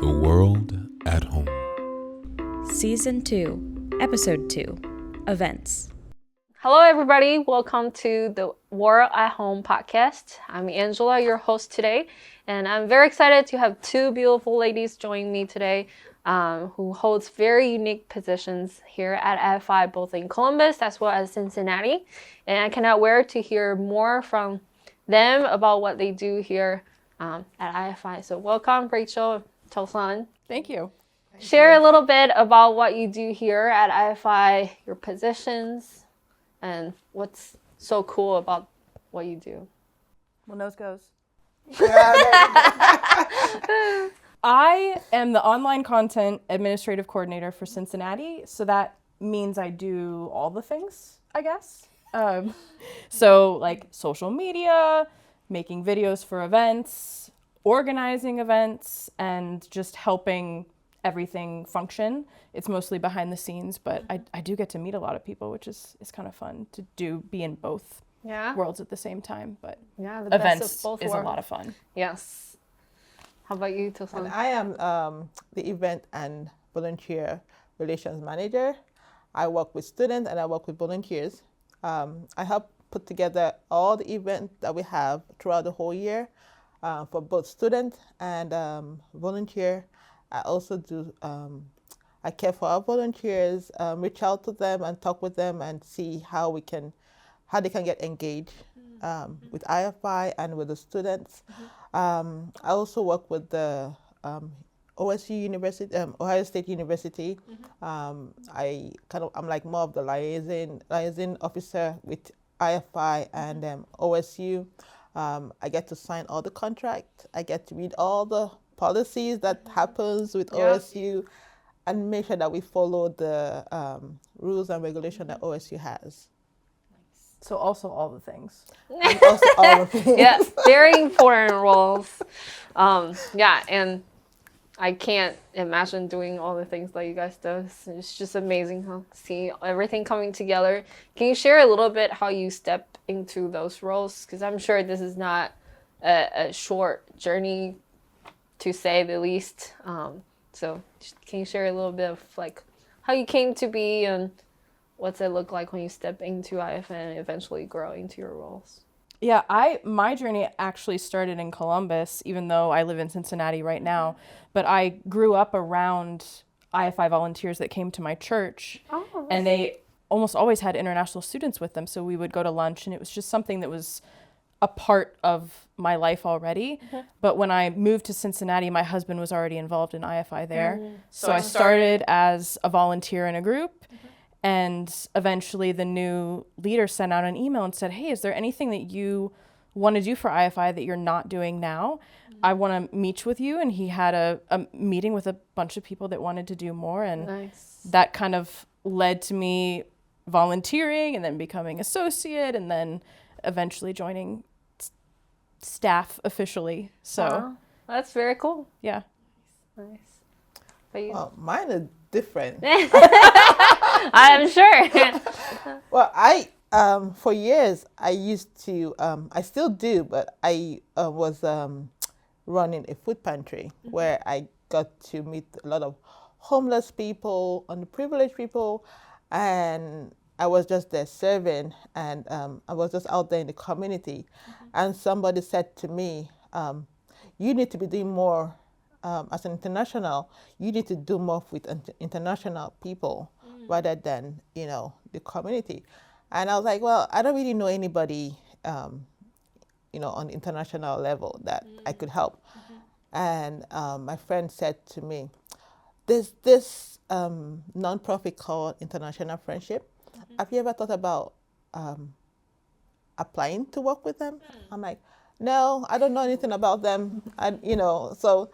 The World at Home. Season 2, Episode 2, Events. Hello, everybody. Welcome to the World at Home podcast. I'm Angela, your host today, and I'm very excited to have two beautiful ladies join me today who holds very unique positions here at IFI, both in Columbus as well as Cincinnati. And I cannot wait to hear more from them about what they do here at IFI. So welcome, Rachel, Tosan. Thank you. Share a little bit about what you do here at IFI, your positions, and what's so cool about what you do. Well, nose goes. I am the online content administrative coordinator for Cincinnati, so that means I do all the things, I guess. So like social media, making videos for events, organizing events, and just helping everything function. It's mostly behind the scenes, but I do get to meet a lot of people, which is kind of fun to be in both worlds at the same time. But the events best of both is worlds. a lot of fun. Yes. How about you, Tosan? And I am the event and volunteer relations manager. I work with students and I work with volunteers. I help put together all the events that we have throughout the whole year for both students and volunteer. I also do, I care for our volunteers, reach out to them and talk with them and see how they can get engaged with IFI and with the students. I also work with the OSU University, Ohio State University. I'm like more of the liaison officer with IFI and OSU. I get to sign all the contracts. I get to read all the policies that happens with OSU and make sure that we follow the rules and regulation that OSU has. So also all the things. And also all the things. Yeah, very important roles. And I can't imagine doing all the things that you guys do. It's just amazing to see everything coming together. Can you share a little bit how you step into those roles? Because I'm sure this is not a short journey, to say the least. So can you share a little bit of like how you came to be and what's it look like when you step into IFN and eventually grow into your roles? Yeah, my journey actually started in Columbus, even though I live in Cincinnati right now. But I grew up around IFI volunteers that came to my church, and they almost always had international students with them. So we would go to lunch, and it was just something that was a part of my life already. But when I moved to Cincinnati, my husband was already involved in IFI there. So I started as a volunteer in a group. And eventually the new leader sent out an email and said, hey, is there anything that you want to do for IFI that you're not doing now? I want to meet with you. And he had a meeting with a bunch of people that wanted to do more. And that kind of led to me volunteering and then becoming associate and then eventually joining staff officially. So that's very cool. Yeah. Nice. But you... Well, mine is different. I'm sure. Well, I for years I used to I still do, but I was running a food pantry where I got to meet a lot of homeless people, underprivileged people, and I was just there serving, and I was just out there in the community, and somebody said to me, "You need to be doing more." As an international, you need to do more with international people rather than, the community. And I was like, well, I don't really know anybody, on the international level that I could help. And my friend said to me, there's this nonprofit called International Friendship. Have you ever thought about applying to work with them? I'm like, no, I don't know anything about them. So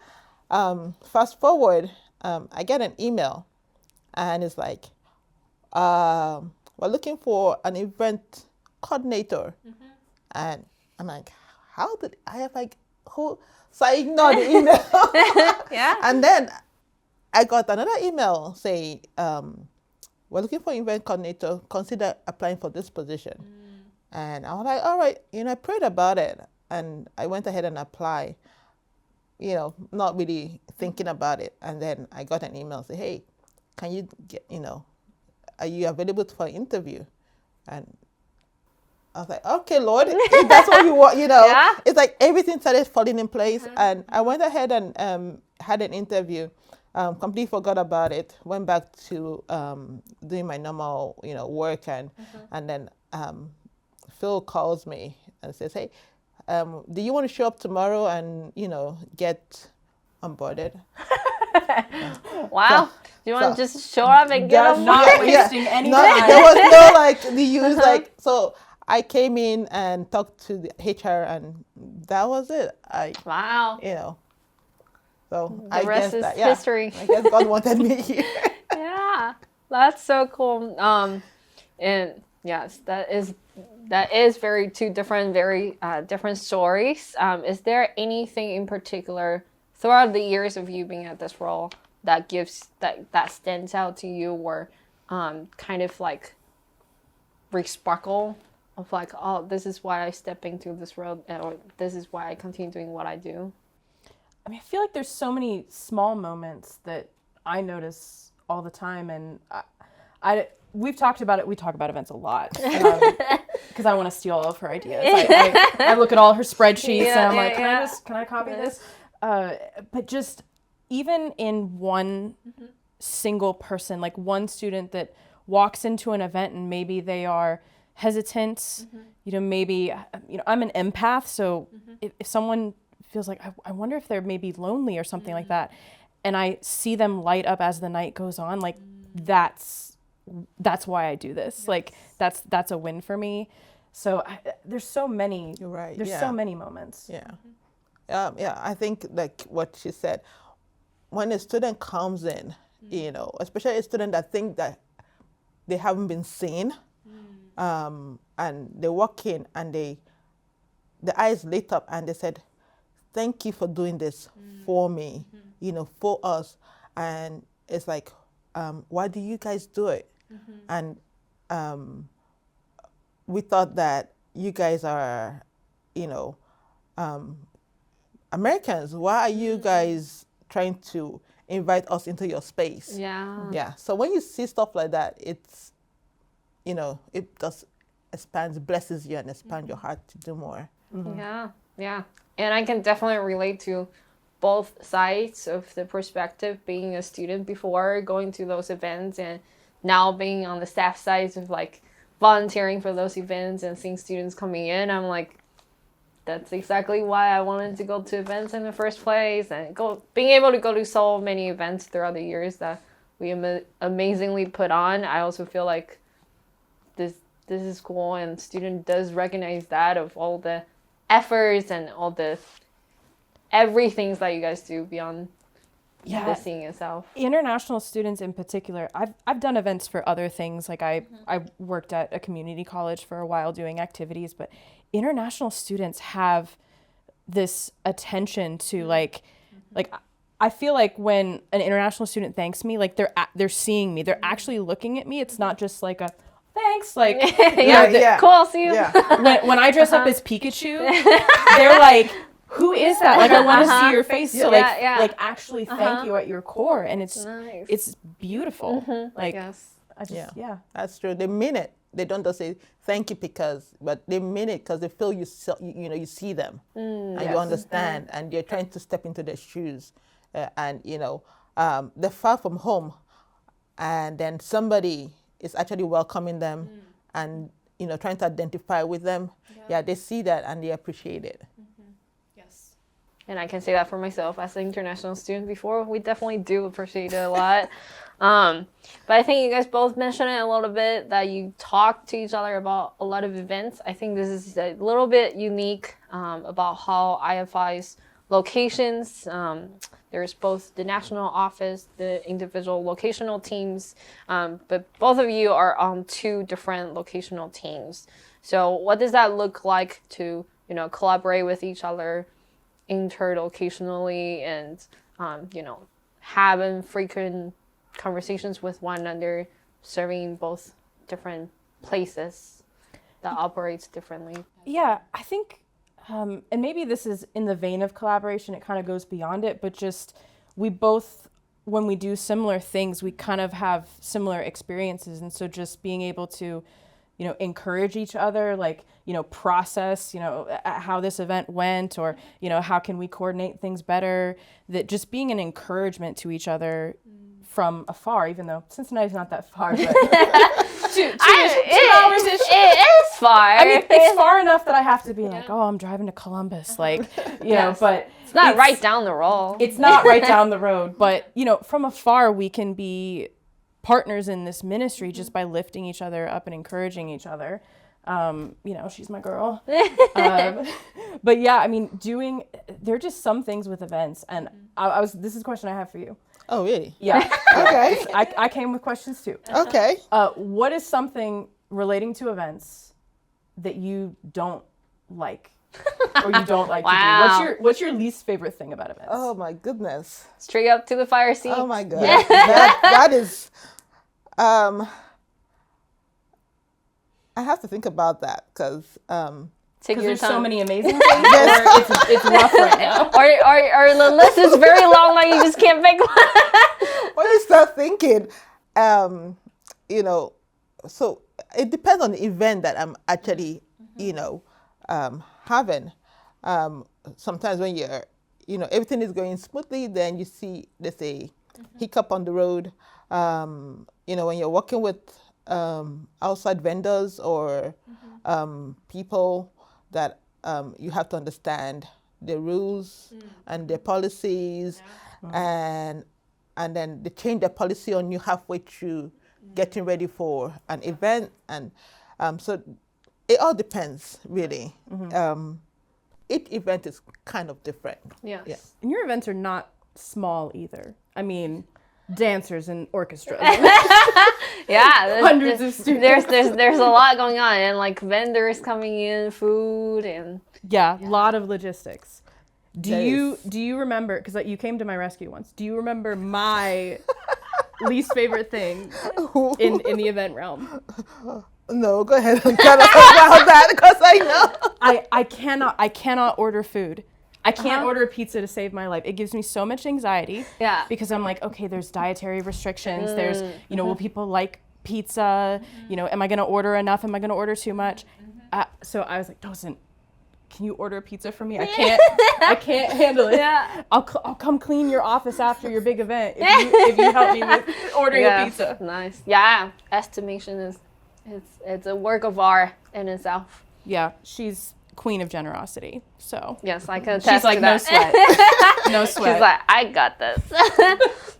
fast forward, I get an email and it's like, we're looking for an event coordinator. And I'm like, how did I have who? So I ignored the email. And then I got another email saying, we're looking for an event coordinator, consider applying for this position. And I was like, all right, I prayed about it and I went ahead and applied. not really thinking about it. And then I got an email say, hey, can you get, are you available for an interview? And I was like, okay, Lord, if that's what you want, Yeah. It's like everything started falling in place. And I went ahead and had an interview. Completely forgot about it. Went back to doing my normal, work, and then Phil calls me and says, "Hey, do you want to show up tomorrow and get onboarded?" Wow. Do you want to just show up and get on Not board? wasting any No, time. there was no the use so. I came in and talked to the HR, and that was it. Wow. So The I rest guess is that, history. I guess God wanted me here. Yeah, that's so cool. And yes, that is very two different, very different stories. Is there anything in particular throughout the years of you being at this role that stands out to you, or kind of like sparkle of like, oh, this is why I step into this road, or this is why I continue doing what I do? I mean, I feel like there's so many small moments that I notice all the time, and we've talked about it. We talk about events a lot because I want to steal all of her ideas. I look at all her spreadsheets and I'm like, can I copy this? But just even in one single person, like one student that walks into an event and maybe they are hesitant, maybe, I'm an empath. So if someone feels like, I wonder if they're maybe lonely or something like that, and I see them light up as the night goes on, like that's why I do this. Yes. Like that's a win for me. So there's so many. You're right. There's so many moments. Yeah. I think like what she said, when a student comes in, especially a student that think that they haven't been seen, and they walk in and the eyes lit up and they said, thank you for doing this for me, for us. And it's like, why do you guys do it? And we thought that you guys are, Americans. Why are you guys trying to invite us into your space? Yeah. So when you see stuff like that, it's, it just blesses you and expands your heart to do more. Yeah. And I can definitely relate to both sides of the perspective, being a student before going to those events and now being on the staff side of like volunteering for those events and seeing students coming in. I'm like, that's exactly why I wanted to go to events in the first place, and being able to go to so many events throughout the years that we amazingly put on. I also feel like this is cool, and student does recognize that of all the efforts and all the everything that you guys do beyond the scene itself. International students in particular, I've done events for other things. Like I worked at a community college for a while doing activities, but international students have this attention to like I feel like when an international student thanks me, like they're seeing me, they're actually looking at me. It's not just like a thanks, like cool, see you. When I dress up as Pikachu, they're like, who is that? Like, I want to see your face. So like actually thank you at your core, and it's nice. It's beautiful. Like, I just that's true. They mean it. They don't just say thank you but they mean it because they feel you see them and you understand, and you're trying to step into their shoes, and they're far from home, and then somebody is actually welcoming them and trying to identify with them. They see that and they appreciate it. Yes. And I can say that for myself as an international student before. We definitely do appreciate it a lot. But I think you guys both mentioned it a little bit, that you talk to each other about a lot of events. I think this is a little bit unique about how IFI's locations. There's both the national office, the individual locational teams, but both of you are on two different locational teams. So what does that look like to, collaborate with each other interlocationally and, having frequent conversations with one another, serving both different places that operates differently? Yeah, I think and maybe this is in the vein of collaboration, it kind of goes beyond it, but just we both, when we do similar things, we kind of have similar experiences. And so just being able to, encourage each other, like, process, how this event went, or, how can we coordinate things better, that just being an encouragement to each other from afar, even though Cincinnati's not that far, but 2 hours ish. It is far. I mean, it's far enough that I have to be like, oh, I'm driving to Columbus, like, Yes. but It's not right down the road. it's not right down the road, but from afar we can be partners in this ministry just by lifting each other up and encouraging each other. She's my girl. But yeah, I mean, there are just some things with events, and this is a question I have for you. Oh, really? Yeah. Okay. I came with questions too. Okay. What is something relating to events that you don't like, or you don't like Wow. to do? What's your least favorite thing about events? Oh my goodness. Straight up to the fire seat. Oh my God. that is. I have to think about that because. Take your There's time. so many amazing things, or it's rough right now. or the list is very long, like you just can't pick one. When you start thinking, so it depends on the event that I'm actually, having. Sometimes when you're, everything is going smoothly, then you see, there's a hiccup on the road. When you're working with outside vendors or people that you have to understand the rules and their policies, and then they change their policy on you halfway through getting ready for an event, and so it all depends really. Each event is kind of different. Yes. Yeah. And your events are not small either. I mean, dancers and orchestras. Yeah, Hundreds of students. There's a lot going on, and like vendors coming in, food, and Yeah, a lot of logistics. Do There you remember, because you came to my rescue once, do you remember my least favorite thing in the event realm? No, go ahead and tell us about that because I know. I cannot order food. I can't order a pizza to save my life. It gives me so much anxiety. Yeah. Because I'm like, okay, there's dietary restrictions. There's, will people like pizza? Am I going to order enough? Am I going to order too much? So I was like, Tosan, can you order a pizza for me? I can't handle it. Yeah. I'll come clean your office after your big event if you help me with ordering a pizza. Nice. Yeah. Estimation is it's a work of art in itself. Yeah, she's queen of generosity. So Yes, I can attest she's like, to no that. sweat. No sweat. She's like, I got this.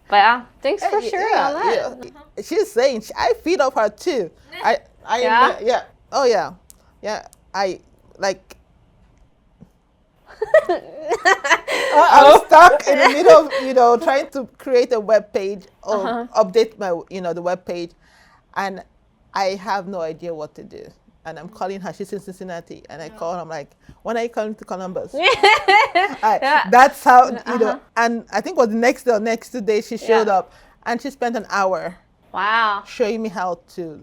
But yeah, thanks for sharing all that. Yeah. She's saying I feed off her too. I Yeah? yeah. Oh yeah. Yeah. I like. I'm stuck in the middle of trying to create a web page or update my the web page, and I have no idea what to do. And I'm calling her. She's in Cincinnati, and I call her. I'm like, "When are you coming to Columbus?" That's how And I think it was the next day or next 2 days she showed up, and she spent an hour Wow. showing me how to,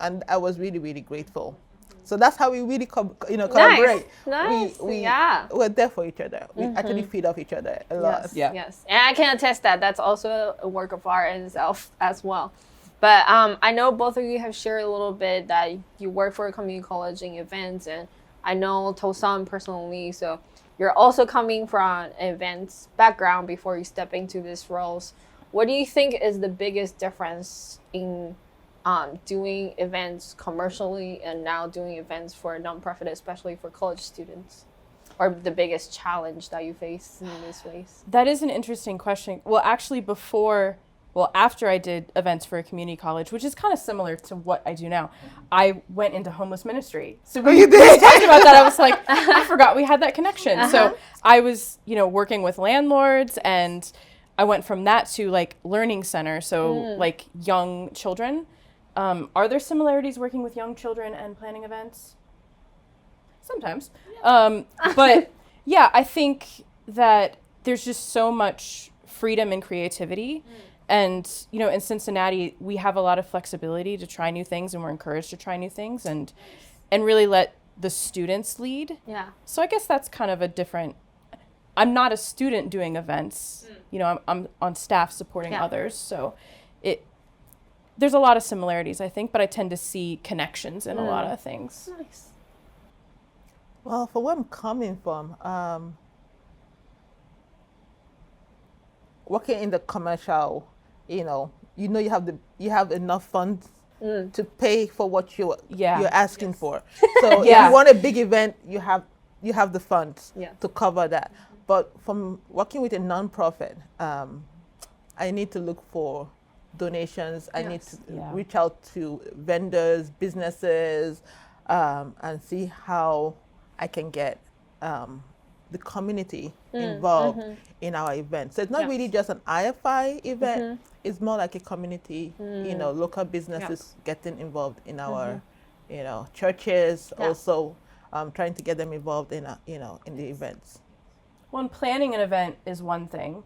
and I was really, really grateful. So that's how we really collaborate. Nice. We're there for each other. We actually feed off each other a lot. Yes. Yeah. Yes. And I can attest that that's also a work of art in itself as well. But I know both of you have shared a little bit that you work for a community college in events, and I know Tosan personally, so you're also coming from an events background before you step into these roles. What do you think is the biggest difference in doing events commercially and now doing events for a nonprofit, especially for college students? Or the biggest challenge that you face in this space? That is an interesting question. Well, actually, after I did events for a community college, which is kind of similar to what I do now, I went into homeless ministry. So when you talked about that, I was like, I forgot we had that connection. So I was, working with landlords, and I went from that to like learning center. So like young children. Are there similarities working with young children and planning events? Sometimes. But yeah, I think that there's just so much freedom and creativity. And, in Cincinnati, we have a lot of flexibility to try new things, and we're encouraged to try new things and really let the students lead. Yeah. So I guess that's kind of a different. I'm not a student doing events. You know, I'm on staff supporting others. So there's a lot of similarities, I think, but I tend to see connections in a lot of things. Nice. Well, for where I'm coming from, working in the commercial, you have enough funds to pay for what you're asking for. So if you want a big event, you have the funds to cover that. But from working with a nonprofit, I need to look for donations. I need to reach out to vendors, businesses, and see how I can get the community involved in our event. So it's not really just an IFI event. It's more like a community, local businesses getting involved in our, churches, also trying to get them involved in, in the events. Well, and planning an event is one thing.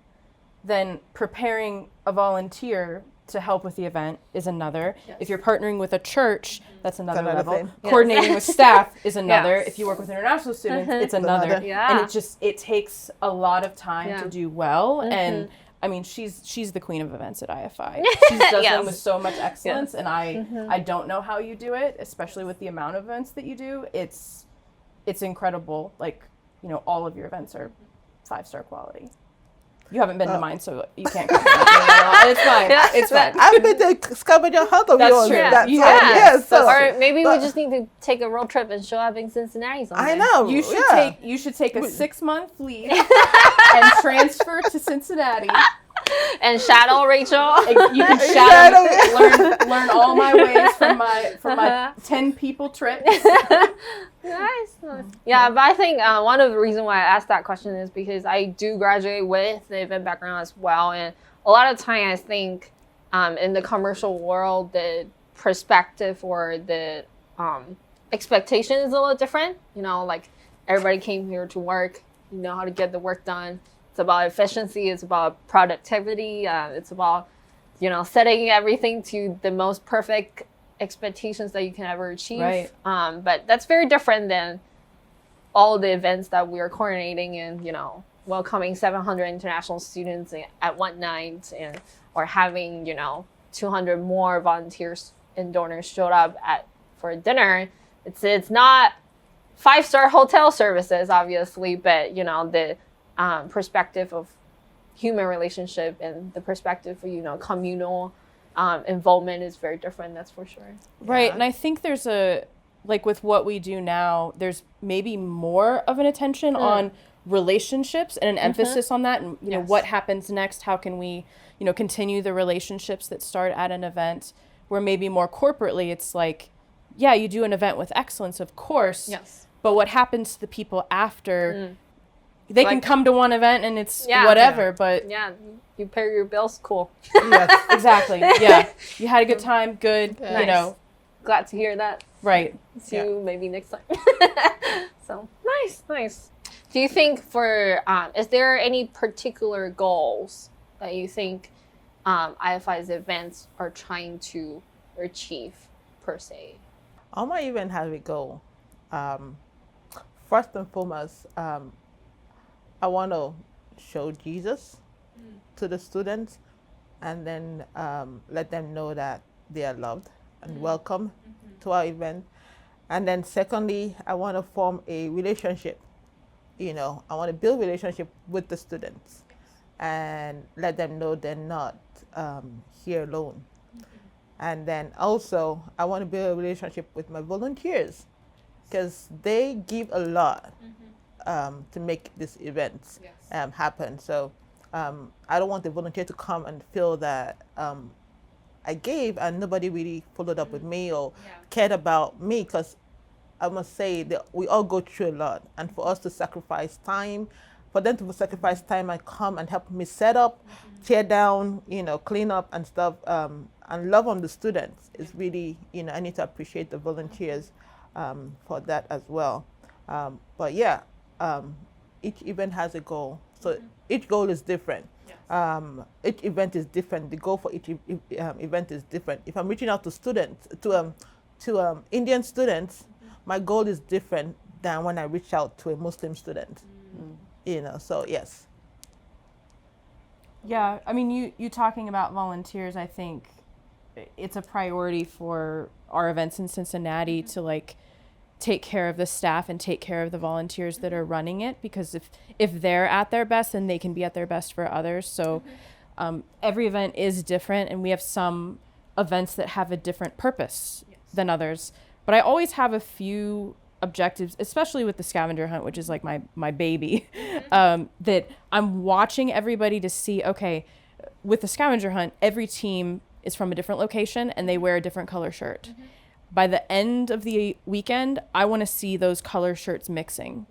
Then preparing a volunteer to help with the event is another. Yes. If you're partnering with a church, that's another level. thing. Coordinating with staff is another. If you work with international students, it's another. Yeah. And it takes a lot of time to do well. And I mean, she's the queen of events at IFI. She does them with so much excellence, and I don't know how you do it, especially with the amount of events that you do. It's incredible. Like, all of your events are 5-star quality. You haven't been to mine, so you can't compliment me at all. It's fine. It's fine. I've been to scavenger hunt of That's yours. true. Yes. Or maybe we just need to take a road trip and show up in Cincinnati someday. I know. You should take a 6-month leave and transfer to Cincinnati. And shadow Rachel. You can shadow learn all my ways from my 10 people trips. Nice. Yeah, but I think one of the reasons why I asked that question is because I do graduate with the event background as well, and a lot of time I think in the commercial world the perspective or the expectation is a little different. Like everybody came here to work, how to get the work done. It's about efficiency. It's about productivity. It's about, setting everything to the most perfect expectations that you can ever achieve. Right. But that's very different than all the events that we are coordinating and, welcoming 700 international students at one night or having, 200 more volunteers and donors showed up for dinner. It's not 5-star hotel services, obviously, but, the perspective of human relationship and the perspective of communal involvement is very different, that's for sure. Right. And I think there's with what we do now, there's maybe more of an attention on relationships and an emphasis on that, and what happens next, how can we continue the relationships that start at an event, where maybe more corporately it's like, you do an event with excellence, of course, but what happens to the people after? They can come to one event and it's whatever, but... Yeah, you pay your bills, cool. Yes. Exactly, yeah. You had a good time, good, Nice. Glad to hear that. Right. See you maybe next time. So, nice. Do you think is there any particular goals that you think IFI's events are trying to achieve, per se? All my event have a goal. First and foremost, I want to show Jesus to the students, and then let them know that they are loved and welcome to our event. And then secondly, I want to form a relationship. I want to build relationship with the students and let them know they're not here alone. And then also, I want to build a relationship with my volunteers, because they give a lot to make these events happen. So I don't want the volunteer to come and feel that I gave and nobody really followed up with me or cared about me, because I must say that we all go through a lot, and for us to sacrifice time, for them to sacrifice time and come and help me set up, tear down, clean up and stuff, and love on the students is really, I need to appreciate the volunteers for that as well. But each event has a goal, so each goal is different. Each event is different. The goal for each event is different. If I'm reaching out to students, to Indian students, my goal is different than when I reach out to a Muslim student. So yes. Yeah, I mean, you talking about volunteers, I think it's a priority for our events in Cincinnati to like take care of the staff and take care of the volunteers that are running it, because if they're at their best, then they can be at their best for others. So every event is different, and we have some events that have a different purpose than others. But I always have a few objectives, especially with the scavenger hunt, which is like my baby, that I'm watching everybody to see, okay, with the scavenger hunt, every team is from a different location and they wear a different color shirt. By the end of the weekend, I want to see those color shirts mixing.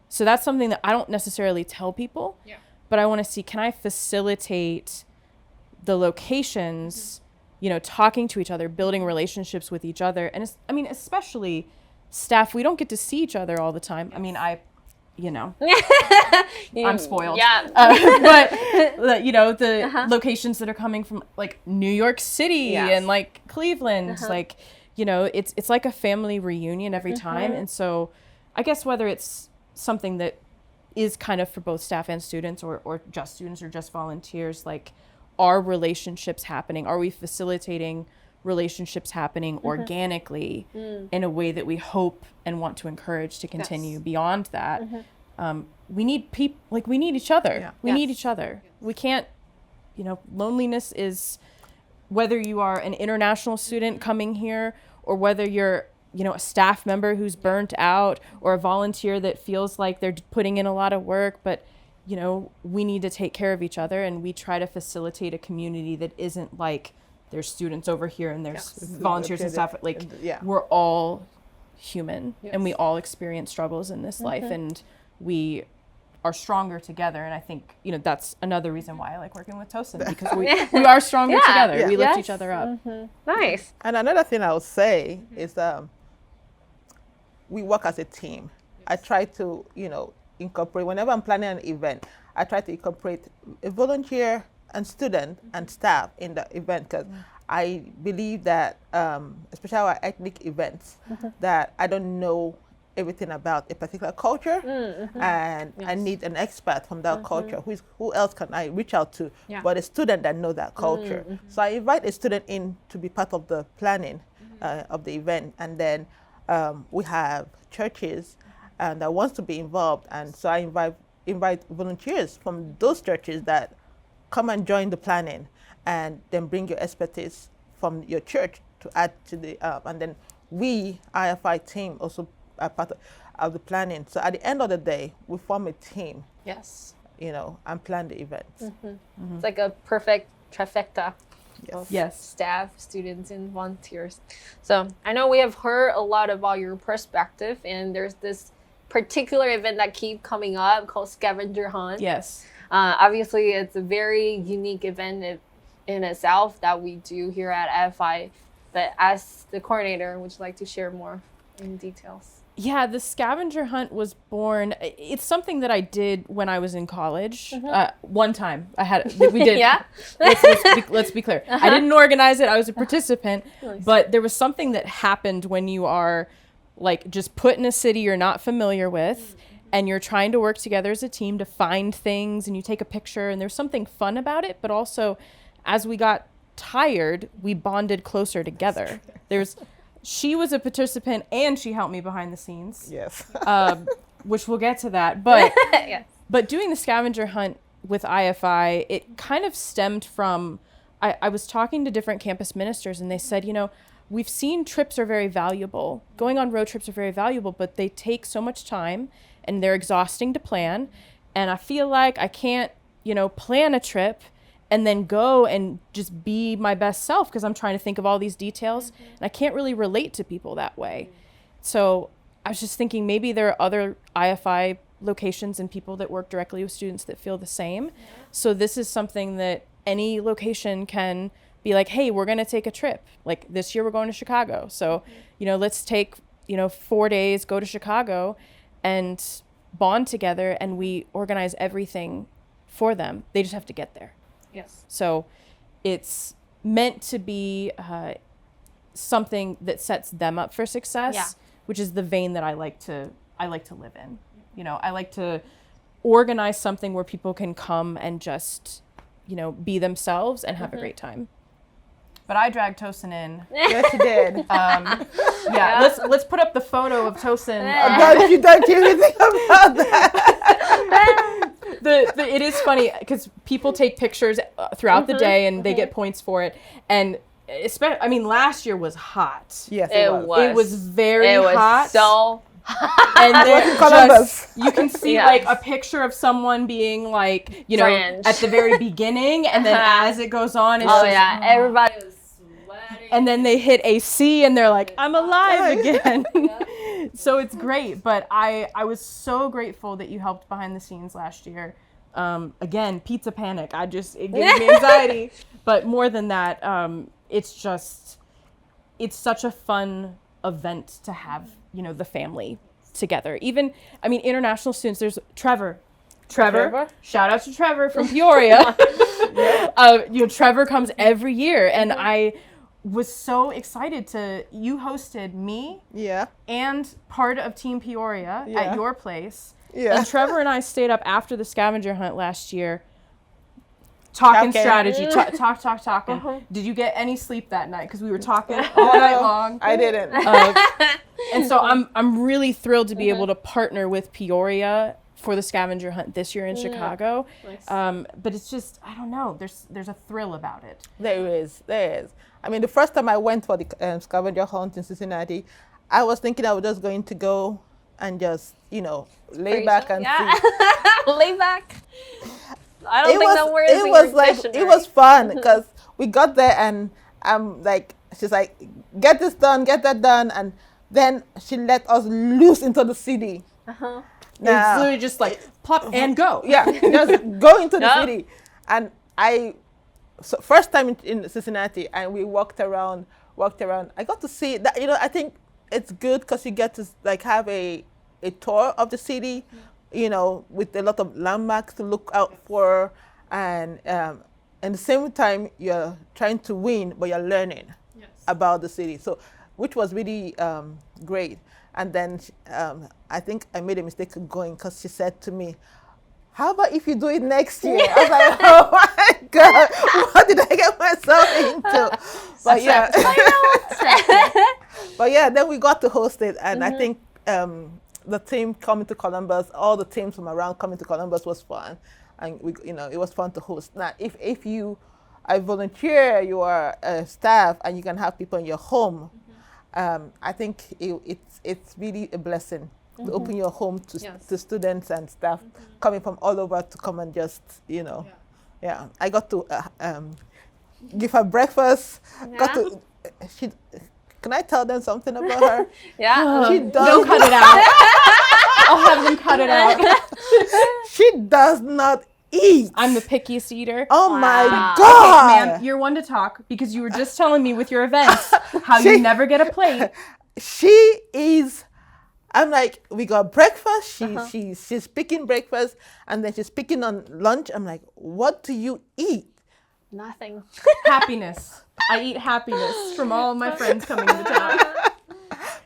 So that's something that I don't necessarily tell people, but I want to see, can I facilitate the locations, talking to each other, building relationships with each other. And especially staff, we don't get to see each other all the time. I mean, I'm spoiled. Yeah. But the locations that are coming from like New York City and like Cleveland, like, it's like a family reunion every time. And so I guess whether it's something that is kind of for both staff and students or just students or just volunteers, like, are relationships happening? Are we facilitating relationships happening organically in a way that we hope and want to encourage to continue beyond that? We need people, like, we need each other. We need each other. We can't, loneliness is, whether you are an international student coming here or whether you're, a staff member who's burnt out or a volunteer that feels like they're putting in a lot of work, but we need to take care of each other, and we try to facilitate a community that isn't like there's students over here and there's volunteers and stuff. Like, we're all human and we all experience struggles in this life, and we are stronger together. And I think, that's another reason why I like working with Tosan, because we are stronger together. We lift each other up. Nice. And another thing I would say is we work as a team. I try to, incorporate, whenever I'm planning an event, I try to incorporate a volunteer and student and staff in the event, because I believe that, especially our ethnic events, that I don't know everything about a particular culture, and I need an expert from that culture. Who else can I reach out to but a student that knows that culture? So I invite a student in to be part of the planning of the event, and then we have churches that wants to be involved, and so I invite volunteers from those churches that come and join the planning, and then bring your expertise from your church to add to the and then we IFI team also are part of the planning. So at the end of the day, we form a team. Yes. And plan the events. It's like a perfect trifecta. Yes. Staff, students, and volunteers. So I know we have heard a lot about your perspective, and there's this particular event that keep coming up called Scavenger Hunt. Yes. Obviously, it's a very unique event in itself that we do here at FI. But as the coordinator, would you like to share more in details? Yeah, the scavenger hunt was born. It's something that I did when I was in college. One time we did. Yeah. Let's be clear. I didn't organize it. I was a participant, but there was something that happened when you are like just put in a city you're not familiar with, and you're trying to work together as a team to find things, and you take a picture, and there's something fun about it. But also, as we got tired, we bonded closer together. She was a participant and she helped me behind the scenes. Yes. Which we'll get to that. But Yes. But doing the scavenger hunt with IFI, it kind of stemmed from, I was talking to different campus ministers, and they said, we've seen trips are very valuable. Going on road trips are very valuable, but they take so much time and they're exhausting to plan. And I feel like I can't, plan a trip and then go and just be my best self, because I'm trying to think of all these details, and I can't really relate to people that way. So I was just thinking maybe there are other IFI locations and people that work directly with students that feel the same. So this is something that any location can be like, hey, we're going to take a trip. Like this year we're going to Chicago. So, let's take, 4 days, go to Chicago and bond together, and we organize everything for them. They just have to get there. Yes. So it's meant to be something that sets them up for success. Yeah. which is the vein that I like to live in. You know, I like to organize something where people can come and just, you know, be themselves and have a great time. But I dragged Tosan in. Yes, you did. Let's put up the photo of Tosan. You don't do anything about that. It is funny because people take pictures throughout the day and they get points for it. And especially, I mean, last year was hot. Yes, it was. It was very hot. So and then Columbus. you can see like a picture of someone being like, you know, French. at the very beginning, and then as it goes on, it's everybody was sweating. and then they hit AC and they're like, I'm alive again. So it's great. But I was so grateful that you helped behind the scenes last year. Again, pizza panic. It gave me anxiety. But more than that, it's such a fun event to have, you know, the family together. Even, I mean, international students, there's Trevor. Shout out to Trevor from Peoria. You know, Trevor comes every year, and I was so excited you hosted me and part of Team Peoria at your place. Yeah. And Trevor and I stayed up after the scavenger hunt last year talking strategy, talking. Did you get any sleep that night? Because we were talking all night long. I didn't. And so I'm really thrilled to be able to partner with Peoria for the scavenger hunt this year in Chicago. Nice. But it's just, I don't know, there's a thrill about it. There is. I mean, the first time I went for the scavenger hunt in Cincinnati, I was thinking I was just going to go and just, you know, lay back and see. Lay back. I don't think that word is in your dictionary. It was fun because we got there and she's like, get this done, get that done. And then she let us loose into the city. Now, it's literally just like pop and go. Yeah, just go into the city. And first time in Cincinnati, and we walked around. I got to see that, you know, I think it's good because you get to like have a tour of the city, you know, with a lot of landmarks to look out for, and at the same time you're trying to win, but you're learning about the city. So, which was really great. And then I think I made a mistake of going because she said to me, how about if you do it next year? I was like, oh my God, what did I get myself into? But but yeah, then we got to host it. And I think the team coming to Columbus, all the teams from around coming to Columbus was fun. And it was fun to host. Now, if you are a volunteer, you are a staff, and you can have people in your home, I think it's really a blessing to open your home to students and staff coming from all over to come and just, you know. Yeah. I got to give her breakfast. Can I tell them something about her? She does. Don't cut it out. I'll have them cut it out. She does not eat. I'm the pickiest eater. Oh my God. Okay, ma'am, you're one to talk because you were just telling me with your events how you never get a plate. She is. I'm like, we got breakfast. She's picking breakfast, and then she's picking on lunch. I'm like, what do you eat? Nothing. Happiness. I eat happiness from all of my friends coming into town.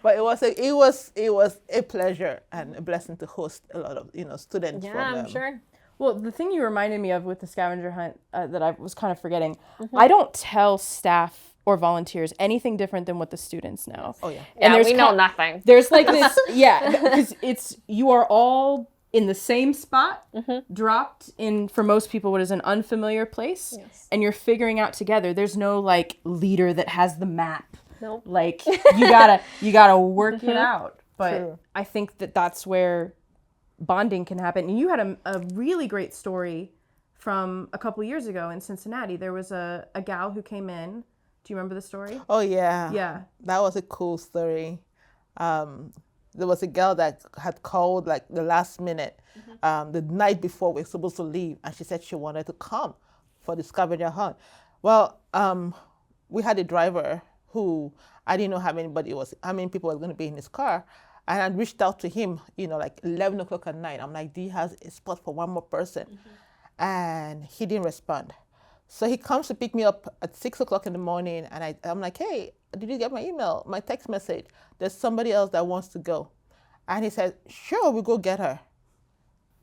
But it was a pleasure and a blessing to host a lot of students. Yeah, from, I'm sure. Well, the thing you reminded me of with the scavenger hunt that I was kind of forgetting, I don't tell staff or volunteers anything different than what the students know. Oh yeah. And we know nothing. There's like this, because you are all in the same spot, dropped in, for most people, what is an unfamiliar place, and you're figuring out together. There's no like leader that has the map. Nope. Like you gotta work it out. But True. I think that's where bonding can happen. And you had a really great story from a couple years ago in Cincinnati. There was a gal who came in. Do you remember the story? Oh yeah. Yeah. That was a cool story. There was a girl that had called like the last minute, the night before we were supposed to leave, and she said she wanted to come for the scavenger hunt. Well, we had a driver who I didn't know how many people were going to be in his car, and I reached out to him, like 11 o'clock at night. I'm like, do you have a spot for one more person? And he didn't respond. So he comes to pick me up at 6 o'clock in the morning, and I'm like, hey, did you get my email, my text message? There's somebody else that wants to go. And he said, sure, we'll go get her.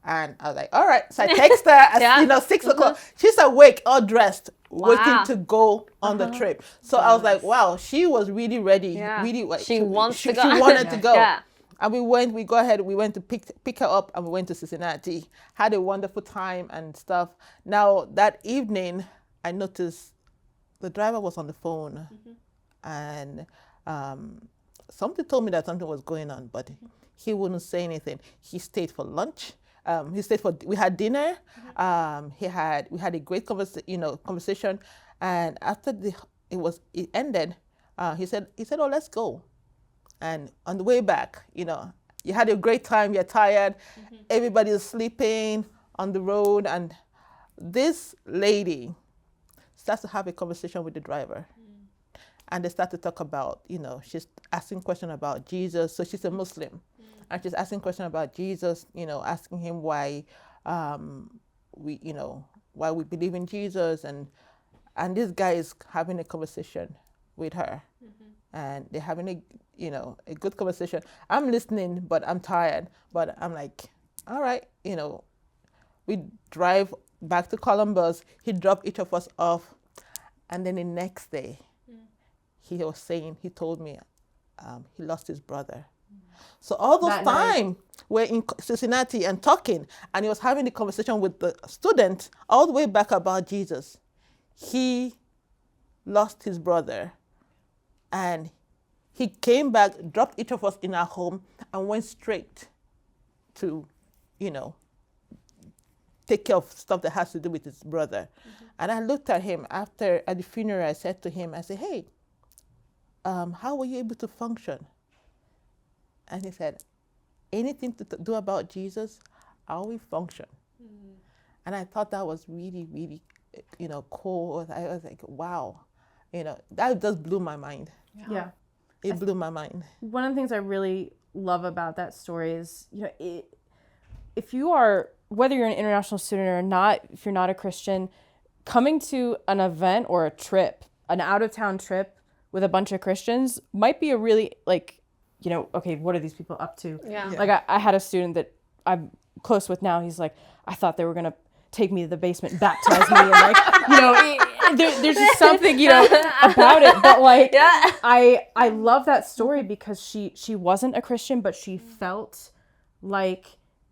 And I was like, all right. So I text her at 6 o'clock. She's awake, all dressed, waiting to go on the trip. So I was like, wow, she was really ready. Yeah. Really, She wants to go. She wanted to go. Yeah. And we went to pick her up, and we went to Cincinnati. Had a wonderful time and stuff. Now, that evening, I noticed the driver was on the phone. And something told me that something was going on, but he wouldn't say anything. He stayed for lunch. We had dinner. We had a great conversation. And after it ended, he said, oh, let's go. And on the way back, you had a great time, you're tired, everybody's sleeping on the road. And this lady starts to have a conversation with the driver. And they start to talk about, she's asking questions about Jesus. So she's a Muslim. And she's asking questions about Jesus, asking him why why we believe in Jesus. And this guy is having a conversation with her. And they're having a good conversation. I'm listening, but I'm tired. But I'm like, all right, we drive back to Columbus. He dropped each of us off. And then the next day, he told me he lost his brother. So all those time we're in Cincinnati and talking, and he was having the conversation with the student all the way back about Jesus. He lost his brother, and he came back, dropped each of us in our home, and went straight to, take care of stuff that has to do with his brother. And I looked at him at the funeral. I said to him, I said, hey, how were you able to function? And he said, anything to do about Jesus, I will function. And I thought that was really, really, cool. I was like, wow, that just blew my mind. Yeah. It blew my mind. One of the things I really love about that story is, if you are, whether you're an international student or not, if you're not a Christian, coming to an event or a trip, an out-of-town trip with a bunch of Christians might be a really, okay, what are these people up to? Yeah. Like, I had a student that I'm close with now. He's like, I thought they were going to take me to the basement and baptize me. And there's just something, about it. But I love that story because she wasn't a Christian, but she felt like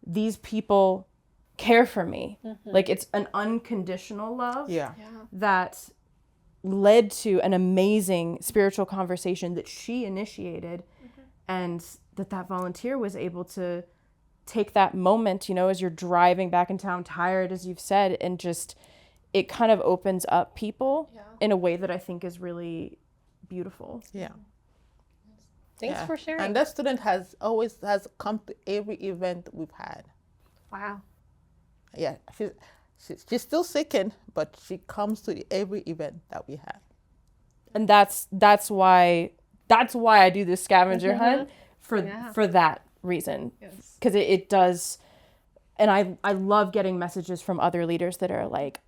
these people care for me. Like, it's an unconditional love that led to an amazing spiritual conversation that she initiated, and that volunteer was able to take that moment, as you're driving back in town tired, as you've said, and just it kind of opens up people in a way that I think is really beautiful. Yeah. Thanks for sharing. And that student has come to every event we've had. Wow. Yeah, she's still seeking, but she comes to every event that we have. And that's why I do this scavenger hunt for that reason. Yes. Because it does, and I love getting messages from other leaders that are like,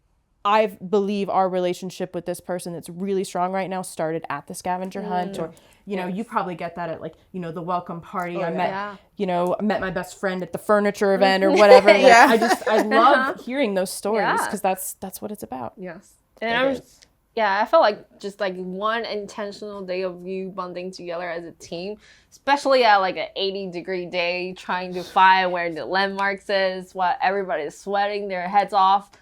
I believe our relationship with this person that's really strong right now started at the scavenger hunt, or you probably get that at the welcome party. I met my best friend at the furniture event or whatever. I love hearing those stories because that's what it's about. Yes. And I felt like just one intentional day of you bonding together as a team, especially at an 80-degree day, trying to find where the landmarks is, while everybody's sweating their heads off.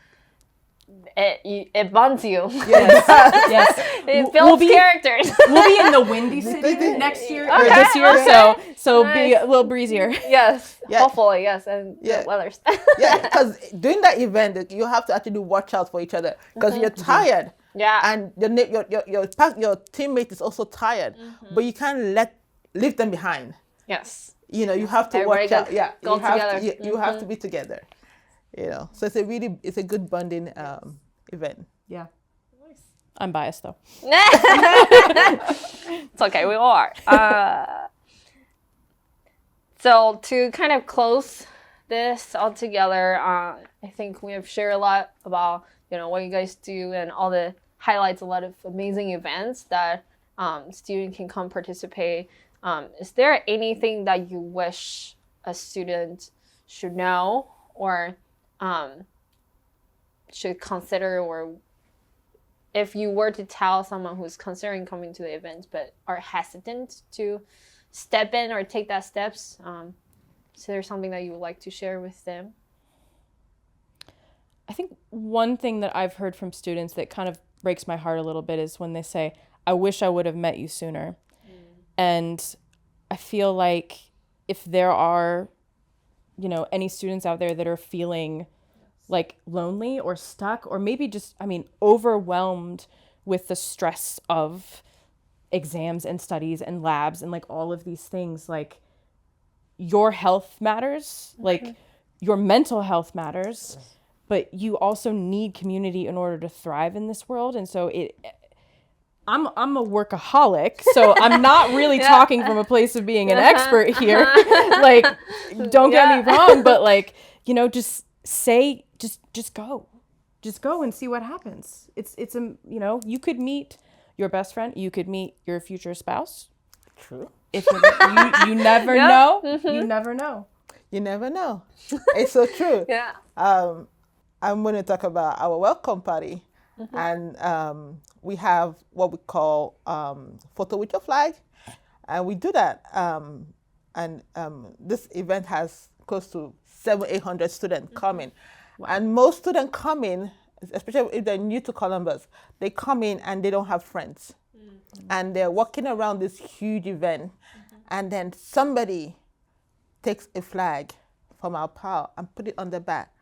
It bonds you. Yes. Yes. It builds characters. We'll be in the Windy City next year or this year, so nice. Be a little breezier. Yes. Hopefully, yes, and the weather's. Because during that event, you have to actually watch out for each other because you're tired. Yeah. And your teammate is also tired, but you can't leave them behind. Yes. You have to watch out. Yeah. Go together. You have to be together. So it's a good bonding event. Yeah. Nice. I'm biased though. It's okay, we all are. So to kind of close this all together, I think we have shared a lot about what you guys do and all the highlights, a lot of amazing events that student can come participate. Is there anything that you wish a student should know or should consider, or if you were to tell someone who's considering coming to the event but are hesitant to step in or take that steps, is there something that you would like to share with them? I think one thing that I've heard from students that kind of breaks my heart a little bit is when they say, I wish I would have met you sooner. And I feel like if there are, any students out there that are feeling like lonely or stuck, or maybe just, overwhelmed with the stress of exams and studies and labs and like all of these things, like your health matters, like your mental health matters, but you also need community in order to thrive in this world. And so I'm a workaholic, so I'm not really talking from a place of being an expert here. Like, don't get me wrong, but like, just say, just go and see what happens. It's you could meet your best friend, you could meet your future spouse. True. If you never know, you never know. You never know. It's so true. Yeah. I'm going to talk about our welcome party. And we have what we call photo with your flag. And we do that. This event has close to 700-800 students coming. Wow. And most students come in, especially if they're new to Columbus, they come in and they don't have friends. And they're walking around this huge event. And then somebody takes a flag from our pile and put it on the back.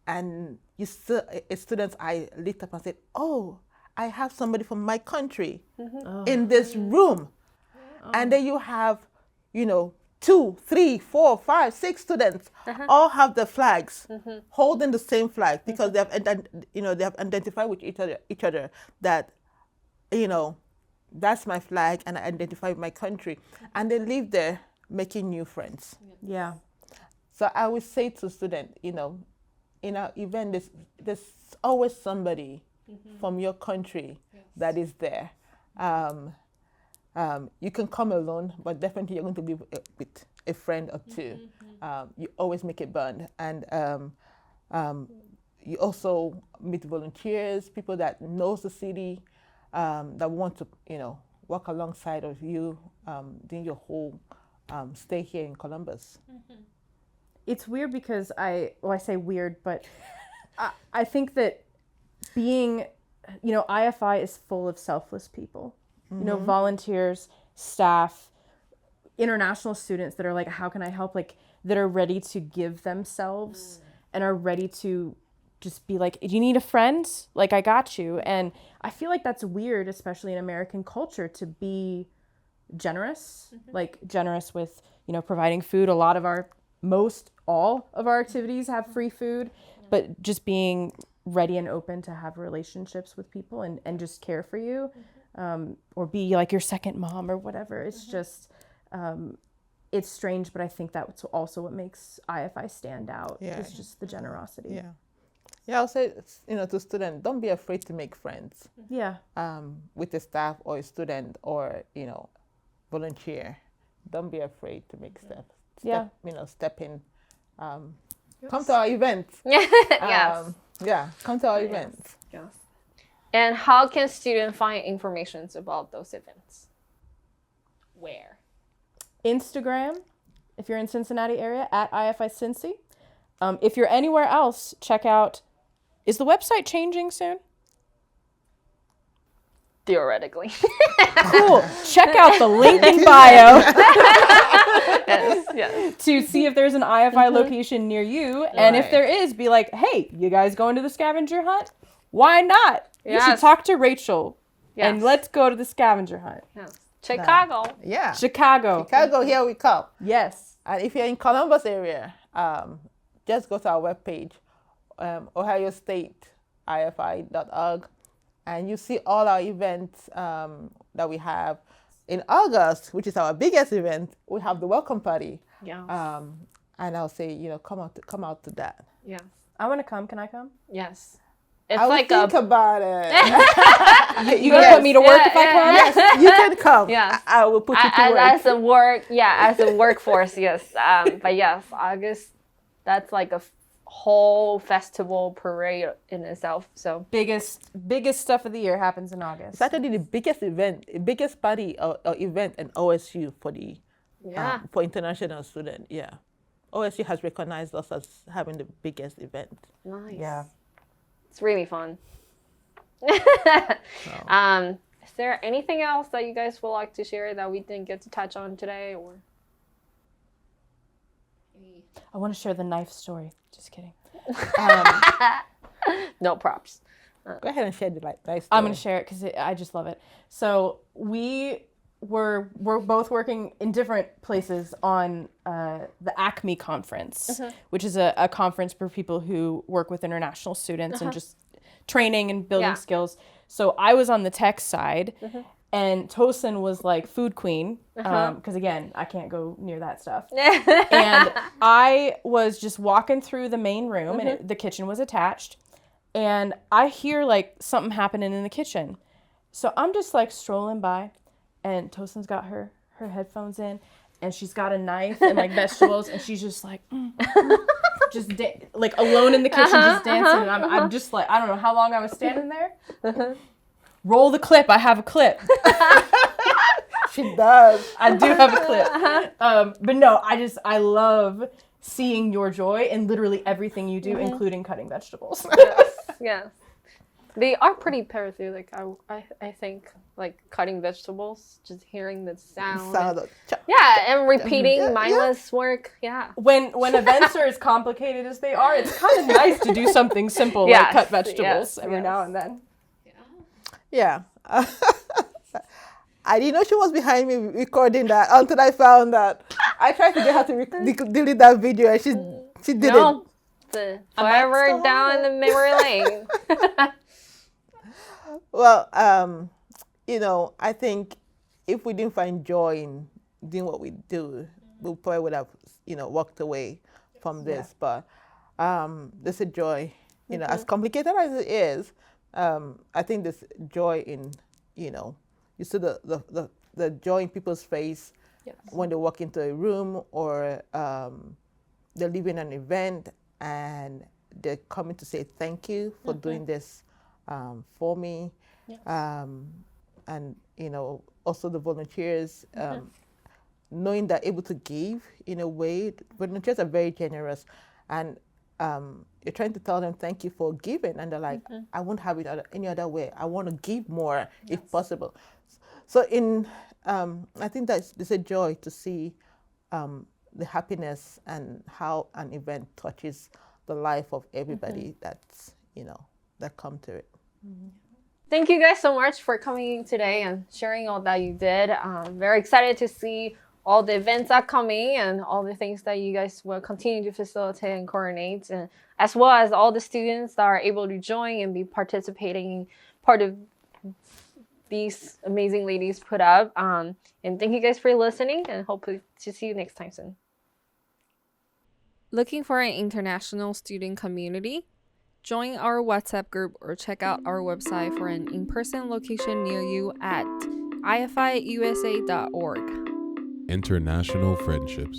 And a student's eye lit up and said, oh, I have somebody from my country in this room. And then you have, 2, 3, 4, 5, 6 students all have the flags, holding the same flag because they have identified with each other that, that's my flag and I identify with my country. And they live there making new friends. Yeah. So I would say to students, in our event, there's always somebody from your country that is there. You can come alone, but definitely you're going to be with a friend or two. You always make a bond. And you also meet volunteers, people that knows the city, that want to, work alongside of you during your whole stay here in Columbus. It's weird because I say weird, but I think that being, IFI is full of selfless people, volunteers, staff, international students that are like, how can I help? Like, that are ready to give themselves and are ready to just be like, do you need a friend? Like, I got you. And I feel like that's weird, especially in American culture, to be generous, like generous with, providing food. All of our activities have free food, but just being ready and open to have relationships with people and just care for you, or be like your second mom or whatever. It's just, it's strange, but I think that's also what makes IFI stand out. Yeah. It's just the generosity. Yeah. Yeah, I'll say, to students, don't be afraid to make friends. Yeah. With a staff or a student or, volunteer. Don't be afraid to make steps. Step in. Come to our events. Yes. Come to our events. Yes. And how can students find information about those events? Where? Instagram, if you're in Cincinnati area, at IFI Cincy. If you're anywhere else, check out, is the website changing soon? Theoretically. Cool. Check out the link in bio. Yes. To see if there's an IFI location near you. And if there is, be like, hey, you guys going to the scavenger hunt? Why not? You should talk to Rachel. Yes. And let's go to the scavenger hunt. Yes. Chicago. Yeah. Chicago, here we come. Yes. And if you're in Columbus area, just go to our webpage, ohiostateifi.org, and you see all our events that we have. In August, which is our biggest event, we have the welcome party. Yeah. And I'll say, come out to that. Yes. I want to come. Can I come? Yes. It's I will like think a about it. You gonna put me to work if I come? Yes, you can come. Yes. I will put you to as, work. as a work, as a workforce, yes. But yes, August, that's like a whole festival parade in itself. So Biggest stuff of the year happens in August. It's actually the biggest party or event in OSU for the for international student. Yeah, OSU has recognized us as having the biggest event. nice. Yeah. It's really fun. Is there anything else that you guys would like to share that we didn't get to touch on today, or? I want to share the knife story. Just kidding. No props. Go ahead and share the nice. I'm going to share it because I just love it. So we're both working in different places on the ACME conference, which is a conference for people who work with international students and just training and building skills. So I was on the tech side, and Tosan was like food queen, because again, I can't go near that stuff. And I was just walking through the main room, and the kitchen was attached, and I hear like something happening in the kitchen. So I'm just like strolling by, and Tosan's got her headphones in, and she's got a knife and like vegetables, and she's just like, like alone in the kitchen, just dancing. And I'm just like, I don't know how long I was standing there. Roll the clip. I have a clip. She does. I do have a clip. But no, I love seeing your joy in literally everything you do, including cutting vegetables. Yes. They are pretty therapeutic, I think, like cutting vegetables, just hearing the sound. And repeating mindless work. Yeah. When events are as complicated as they are, it's kind of nice to do something simple like cut vegetables every now and then. Yeah. I didn't know she was behind me recording that until I found that. I tried to get her to delete that video, and she didn't. No. Forever down in the memory lane. Well, I think if we didn't find joy in doing what we do, we probably would have, walked away from this. But there's a joy, as complicated as it is. I think there's joy in, you see the joy in people's face when they walk into a room or they're leaving an event and they're coming to say thank you for doing this for me. And, also the volunteers, knowing they're able to give in a way. Volunteers are very generous, and you're trying to tell them thank you for giving, and they're like, I won't have it any other way. I want to give more if possible. So I think there's a joy to see the happiness and how an event touches the life of everybody that's, that come to it. Thank you guys so much for coming today and sharing all that you did. Very excited to see all the events upcoming and all the things that you guys will continue to facilitate and coordinate, and as well as all the students that are able to join and be participating part of these amazing ladies put up. And thank you guys for listening, and hopefully to see you next time soon. Looking for an international student community? Join our WhatsApp group or check out our website for an in-person location near you at ifiusa.org. International friendships.